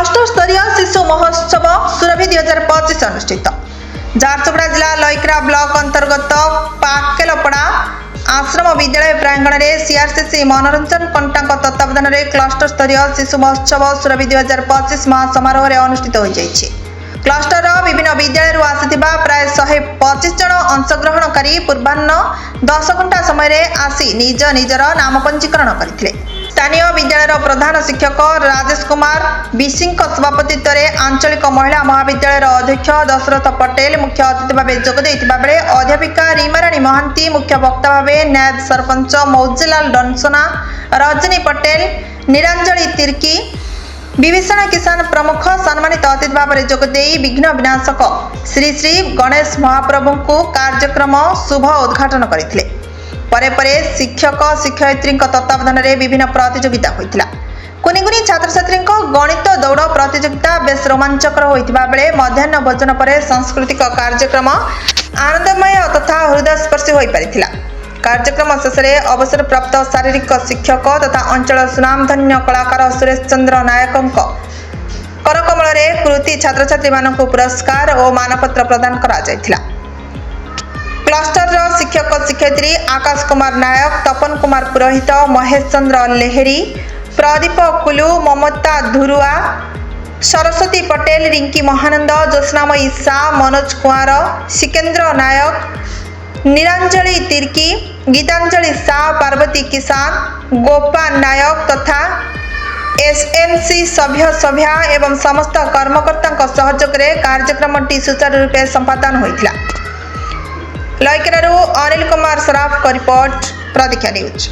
Cluster स्तरीय शिशु महोत्सव सुरभि 2025 अनुष्ठित। झारसुगुड़ा जिला लईकरा ब्लॉक अंतर्गत पाकेलपड़ा आश्रम विद्यालय प्रांगण में सीआरसीसी मनोरंजन कंटा तत्वावधान में क्लस्टर स्तरीय शिशु महोत्सव सुरभि 2025 महासमारोह अनुष्ठित हो जाइए। क्लस्टर विभिन्न विद्यालय आसिथिबा प्राय 125 जन अंशग्रहणकारी पूर्वाह्न 10 घंटा समय आसी निज निजर नाम पंजीकरण करथिले। स्थानीय विद्यालय प्रधान शिक्षक राजेश कुमार बीसी सभापतित्व में आंचलिक महिला महाविद्यालय अध्यक्ष दशरथ पटेल मुख्य अतिथि भाव जोगदेइथिबा बेले अध्यापिका रीमाराणी महांती मुख्य वक्ता भाव नायब सरपंच मौजीलाल डनसोना रजनी पटेल निरंजली तिर्की विभीषण किसान प्रमुख सम्मानित अतिथि भाव में जोगदेई विघ्न विनाशक श्री श्री गणेश महाप्रभु को कार्यक्रम शुभ उद्घाटन करथिले। परे परे शिक्षक शिक्षयित्री तत्वावधान में विभिन्न प्रतियोगिता होता। कुनि कुनि छात्र छात्री गणित दौड़ प्रतियोगिता बेस रोमांचकर होता बेले मध्याह्न भोजन पर सांस्कृतिक कार्यक्रम आनंदमय तथा हृदयस्पर्शी हो पारिथिला। कार्यक्रम शेष में अवसर प्राप्त शारीरिक शिक्षक तथा अंचल सुनामधन्य कलाकार सुरेश चंद्र नायक करकमल कृति छात्र छात्री मानक पुरस्कार और मानपत्र प्रदान करा जायथिला। क्लस्टर शिक्षक शिक्षयित्री आकाश कुमार नायक तपन कुमार पुरोहित महेश चंद्र लेहरी प्रदीप कुलु ममता धुरुआ सरस्वती पटेल रिंकी महानंद ज्योत्स्नामयी शाह मनोज कुमार सिकेन्द्र नायक निरंजली तिर्की गीतांजलि शाह पार्वती किसान गोपा नायक तथा एसएमसी सभ्य सभ्या एवं समस्त कर्मकर्ता सहयोग में कार्यक्रम सुचारू रूपे संपादन होता। लईकरारू अनिल कुमार सराफ का रिपोर्ट प्रतीक्षा न्यूज।